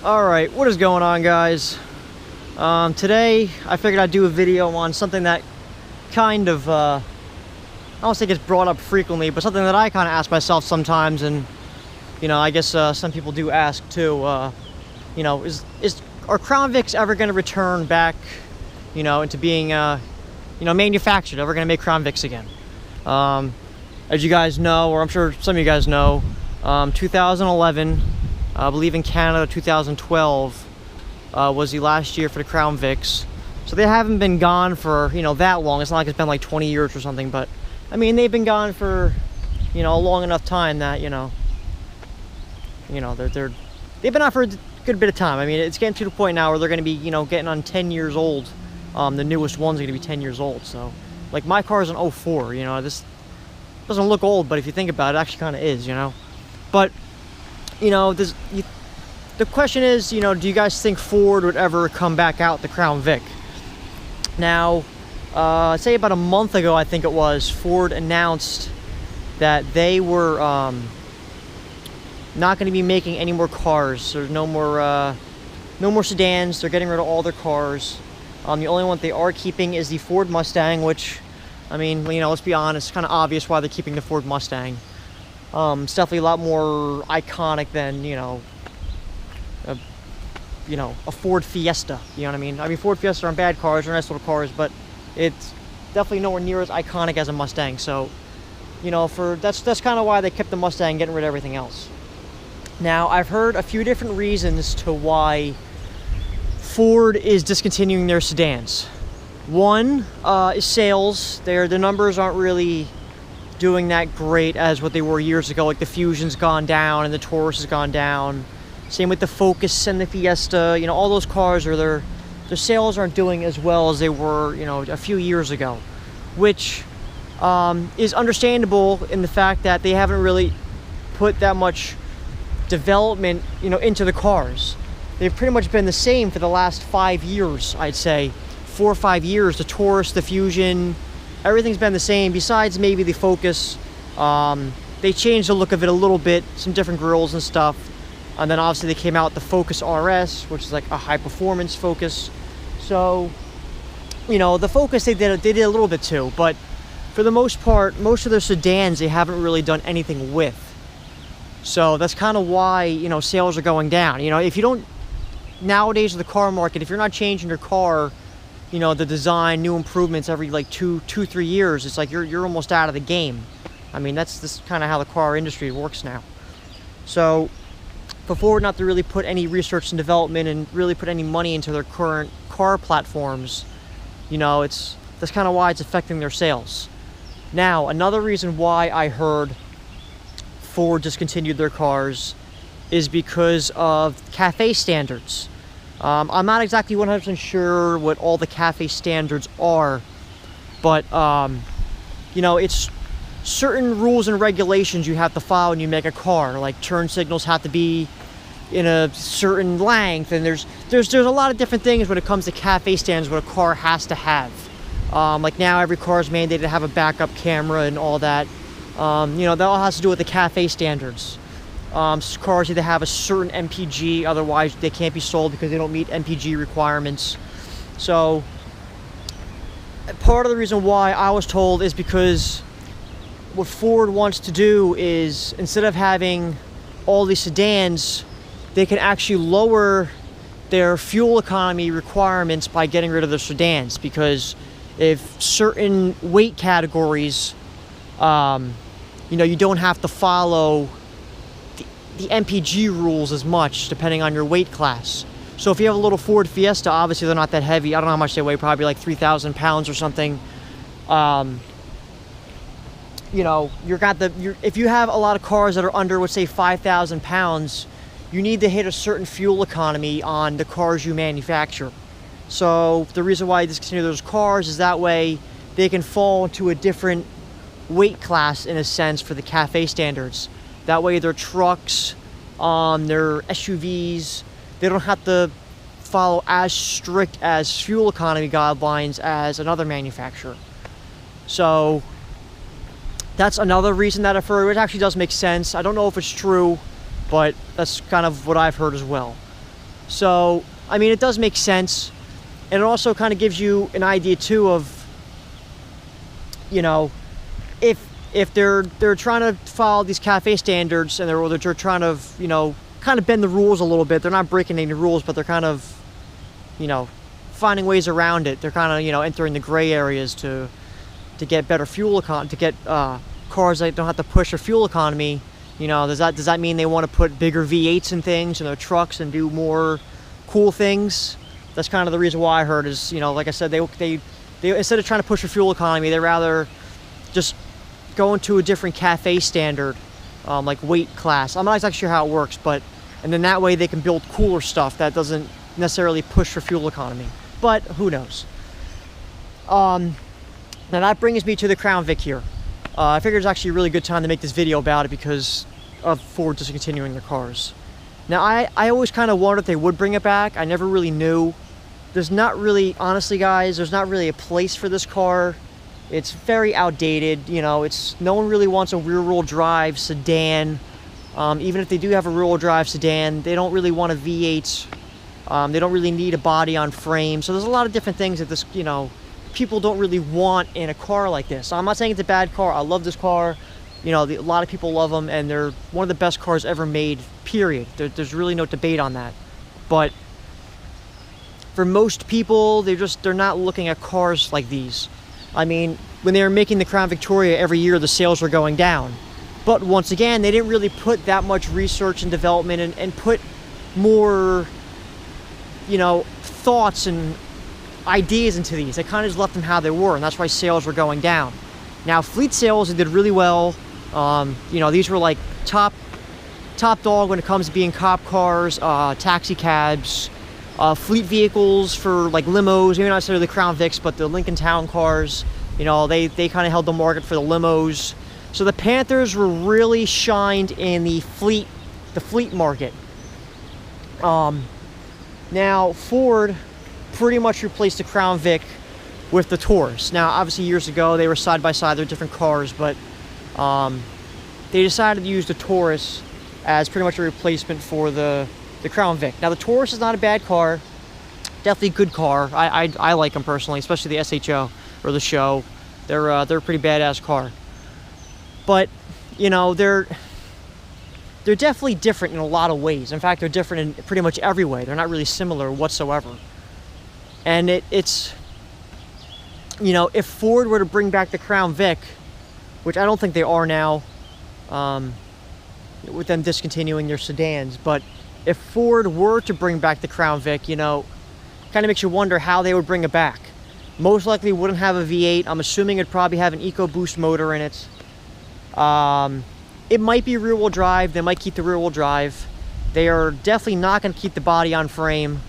Alright, what is going on, guys? Today I figured I'd do a video on something that kind of, I don't think it's brought up frequently, but something that I kind of ask myself sometimes, and, you know, I guess some people do ask too, you know, are Crown Vics ever going to return back, you know, into being, you know, manufactured, ever going to make Crown Vics again? As you guys know, or I'm sure some of you guys know, 2011, I believe in Canada 2012 was the last year for the Crown Vics. So they haven't been gone for, you know, that long. It's not like it's been like 20 years or something, but I mean, they've been gone for, you know, a long enough time that, you know, they've been out for a good bit of time. I mean, it's getting to the point now where they're going to be, you know, getting on 10 years old. The newest one's going to be 10 years old. So, like, my car's an 04, you know, this doesn't look old, but if you think about it, it actually kind of is, you know. But, you know, the question is, you know, do you guys think Ford would ever come back out the Crown Vic? Now, say about a month ago, I think it was, Ford announced that they were not going to be making any more cars. There's no more sedans. They're getting rid of all their cars. The only one they are keeping is the Ford Mustang, which, I mean, you know, let's be honest, it's kind of obvious why they're keeping the Ford Mustang. It's definitely a lot more iconic than, you know, a Ford Fiesta. You know what I mean? I mean, Ford Fiesta aren't bad cars, they're nice little cars, but it's definitely nowhere near as iconic as a Mustang. So, you know, that's kind of why they kept the Mustang, getting rid of everything else. Now, I've heard a few different reasons to why Ford is discontinuing their sedans. One is sales. The numbers aren't really doing that great as what they were years ago. Like, the Fusion's gone down and the Taurus has gone down. Same with the Focus and the Fiesta. You know, all those cars their sales aren't doing as well as they were, you know, a few years ago, which is understandable in the fact that they haven't really put that much development, you know, into the cars. They've pretty much been the same for the last 5 years, I'd say. 4 or 5 years. The Taurus, the Fusion, everything's been the same, besides maybe the Focus. They changed the look of it a little bit, some different grills and stuff. And then obviously they came out with the Focus RS, which is like a high performance Focus. So, you know, the Focus they did a little bit too, but for the most part, most of their sedans they haven't really done anything with. So that's kind of why, you know, sales are going down. You know, if you don't, nowadays in the car market, if you're not changing your car, you know, the design, new improvements every like 2-3 years, it's like you're almost out of the game. I mean, that's kind of how the car industry works now. So for Ford not to really put any research and development and really put any money into their current car platforms, you know, that's kind of why it's affecting their sales. Now, another reason why I heard Ford discontinued their cars is because of CAFE standards. I'm not exactly 100% sure what all the CAFE standards are, but, you know, it's certain rules and regulations you have to follow when you make a car. Like, turn signals have to be in a certain length, and there's a lot of different things when it comes to CAFE standards what a car has to have. Like, now every car is mandated to have a backup camera and all that. You know, that all has to do with the CAFE standards. Cars either have a certain MPG, otherwise they can't be sold because they don't meet MPG requirements. So part of the reason why I was told is because what Ford wants to do is, instead of having all these sedans, they can actually lower their fuel economy requirements by getting rid of their sedans. Because if certain weight categories, you know, you don't have to follow the MPG rules as much, depending on your weight class. So if you have a little Ford Fiesta, obviously they're not that heavy. I don't know how much they weigh, probably like 3,000 pounds or something. You know, if you have a lot of cars that are under, let's say, 5,000 pounds, you need to hit a certain fuel economy on the cars you manufacture. So the reason why they discontinue those cars is that way they can fall into a different weight class, in a sense, for the CAFE standards. That way their trucks, their SUVs, they don't have to follow as strict as fuel economy guidelines as another manufacturer. So that's another reason that I've heard, which actually does make sense. I don't know if it's true, but that's kind of what I've heard as well. So, I mean, it does make sense. And it also kind of gives you an idea too of, you know, if they're trying to follow these cafe standards and they're trying to, you know, kind of bend the rules a little bit. They're not breaking any rules, but they're kind of, you know, finding ways around it. They're kind of, you know, entering the gray areas to get better fuel to get cars that don't have to push their fuel economy. You know, does that mean they want to put bigger V8s and things in their trucks and do more cool things? That's kind of the reason why I heard is, you know, like I said, they instead of trying to push their fuel economy, they rather just go into a different cafe standard, like weight class. I'm not exactly sure how it works, but and then that way they can build cooler stuff that doesn't necessarily push for fuel economy. But who knows? Now that brings me to the Crown Vic here. I figured it's actually a really good time to make this video about it because of Ford discontinuing their cars. Now I always kind of wondered if they would bring it back. I never really knew. There's not really, honestly guys, there's not really a place for this car. It's very outdated, you know, no one really wants a rear-wheel drive sedan. Even if they do have a rear-wheel drive sedan, they don't really want a V8. They don't really need a body on frame. So there's a lot of different things that this, you know, people don't really want in a car like this. So I'm not saying it's a bad car. I love this car. You know, a lot of people love them, and they're one of the best cars ever made, period. There's really no debate on that. But for most people, they're not looking at cars like these. I mean, when they were making the Crown Victoria every year, the sales were going down. But once again, they didn't really put that much research and development and put more, you know, thoughts and ideas into these. They kind of just left them how they were, and that's why sales were going down. Now, fleet sales, they did really well. You know, these were like top dog when it comes to being cop cars, taxi cabs, fleet vehicles for like limos, maybe not necessarily the Crown Vics, but the Lincoln Town cars. You know, they kind of held the market for the limos. So the Panthers were really shined in the fleet market. Now Ford pretty much replaced the Crown Vic with the Taurus. Now, obviously years ago they were side by side, they're different cars, but they decided to use the Taurus as pretty much a replacement for the Crown Vic. Now the Taurus is not a bad car, definitely a good car. I like them personally, especially the SHO or the Show. They're a pretty badass car. But you know, they're definitely different in a lot of ways. In fact, they're different in pretty much every way. They're not really similar whatsoever. And it's, you know, if Ford were to bring back the Crown Vic, which I don't think they are now, with them discontinuing their sedans, but if Ford were to bring back the Crown Vic, you know, kind of makes you wonder how they would bring it back. Most likely wouldn't have a V8. I'm assuming it'd probably have an EcoBoost motor in it. It might be rear-wheel drive. They might keep the rear-wheel drive. They are definitely not going to keep the body on frame.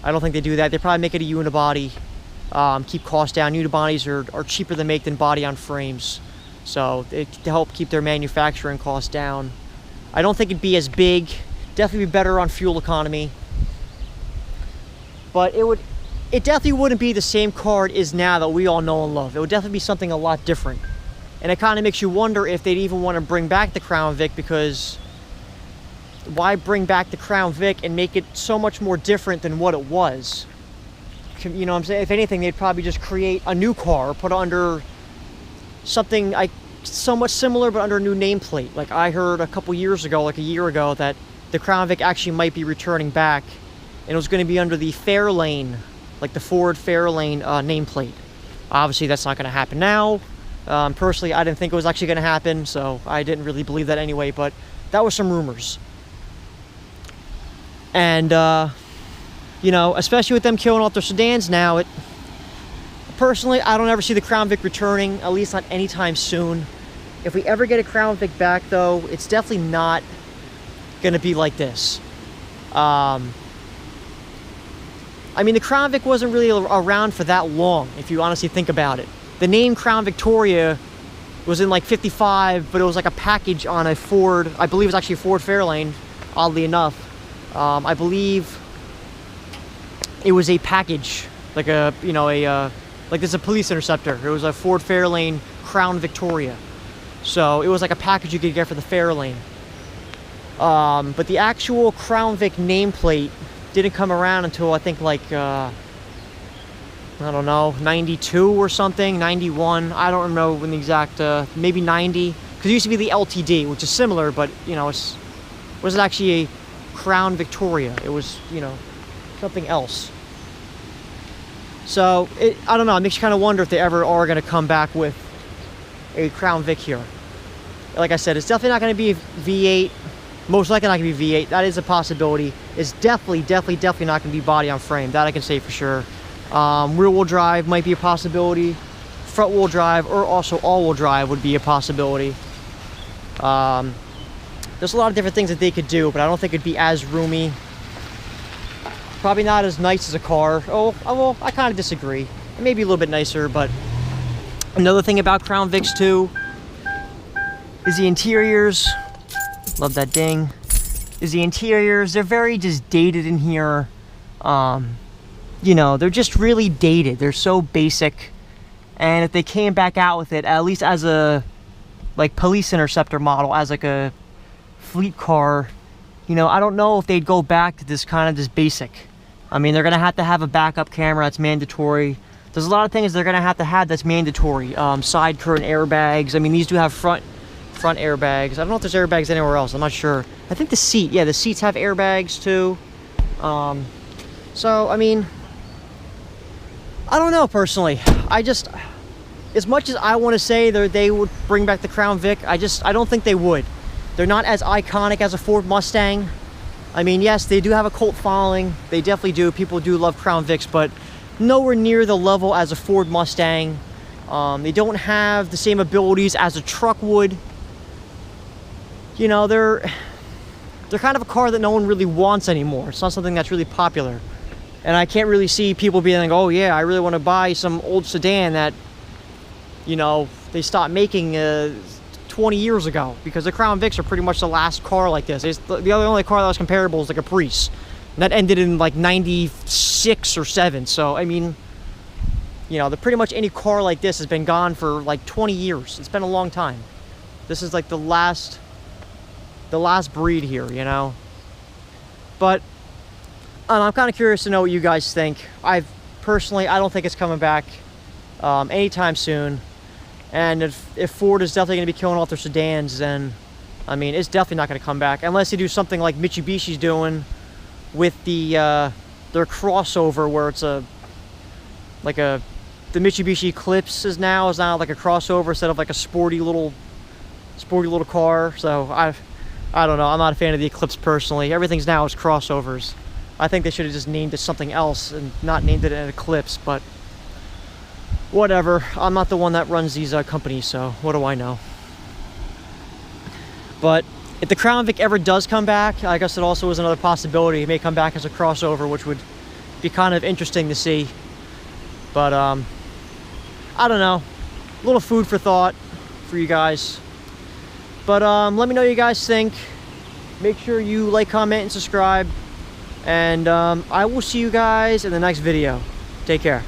I don't think they do that. They probably make it a unibody. Keep costs down. Unibodies are cheaper to make than body on frames. So to help keep their manufacturing costs down. I don't think it'd be as big. Definitely be better on fuel economy. But it definitely wouldn't be the same car it is now that we all know and love. It would definitely be something a lot different. And it kind of makes you wonder if they'd even want to bring back the Crown Vic, because why bring back the Crown Vic and make it so much more different than what it was? You know what I'm saying? If anything, they'd probably just create a new car, put it under something like somewhat similar but under a new nameplate. Like I heard a couple years ago, like a year ago, that the Crown Vic actually might be returning back, and it was going to be under the Fairlane, like the Ford Fairlane nameplate. Obviously, that's not going to happen now. Personally, I didn't think it was actually going to happen, so I didn't really believe that anyway, but that was some rumors. And, you know, especially with them killing off their sedans now, personally, I don't ever see the Crown Vic returning, at least not anytime soon. If we ever get a Crown Vic back, though, it's definitely not going to be like this. I mean, the Crown Vic wasn't really around for that long, if you honestly think about it. The name Crown Victoria was in like 55, but it was like a package on a Ford, I believe it was actually a Ford Fairlane, oddly enough. I believe it was a package, like a, you know, like there's a police interceptor. It was a Ford Fairlane Crown Victoria. So it was like a package you could get for the Fairlane. But the actual Crown Vic nameplate didn't come around until I think like I don't know, 92 or something, 91. I don't know when the exact, maybe 90. Because it used to be the LTD, which is similar, but you know, it wasn't actually a Crown Victoria. It was, you know, something else. So I don't know. It makes you kind of wonder if they ever are going to come back with a Crown Vic here. Like I said, it's definitely not going to be V8. Most likely not going to be V8. That is a possibility. It's definitely not going to be body on frame. That I can say for sure. Rear-wheel drive might be a possibility. Front-wheel drive or also all-wheel drive would be a possibility. There's a lot of different things that they could do, but I don't think it'd be as roomy. Probably not as nice as a car. Oh well, I kind of disagree. It may be a little bit nicer, but another thing about Crown Vics too is the interiors. Love that ding. Is the interiors. They're very just dated in here. You know, they're just really dated. They're so basic. And if they came back out with it, at least as a like police interceptor model, as like a fleet car, you know, I don't know if they'd go back to this kind of this basic. I mean, they're gonna have a backup camera. That's mandatory. There's a lot of things they're gonna have that's mandatory. Side curtain airbags. I mean, these do have front airbags. I don't know if there's airbags anywhere else. I'm not sure. I think the seats have airbags too. So I mean, I don't know personally. As much as I want to say they would bring back the Crown Vic, I don't think they would. They're not as iconic as a Ford Mustang. I mean, yes, they do have a cult following. They definitely do. People do love Crown Vics, but nowhere near the level as a Ford Mustang. They don't have the same abilities as a truck would. You know, they're kind of a car that no one really wants anymore. It's not something that's really popular. And I can't really see people being like, oh yeah, I really want to buy some old sedan that, you know, they stopped making 20 years ago, because the Crown Vics are pretty much the last car like this. The only car that was comparable is like a Caprice. And that ended in like 96 or 7. So, I mean, you know, pretty much any car like this has been gone for like 20 years. It's been a long time. This is like the last breed here, you know. But I'm kind of curious to know what you guys think. Personally, I don't think it's coming back anytime soon. And if Ford is definitely going to be killing off their sedans, then, I mean, it's definitely not going to come back. Unless they do something like Mitsubishi's doing with their crossover, where it's the Mitsubishi Eclipse is now like a crossover instead of like a sporty little car. So I don't know. I'm not a fan of the Eclipse personally. Everything's now is crossovers. I think they should have just named it something else and not named it an Eclipse, but whatever. I'm not the one that runs these companies, so what do I know? But if the Crown Vic ever does come back, I guess it also is another possibility. It may come back as a crossover, which would be kind of interesting to see. But I don't know. A little food for thought for you guys. But let me know what you guys think. Make sure you like, comment, and subscribe. And I will see you guys in the next video. Take care.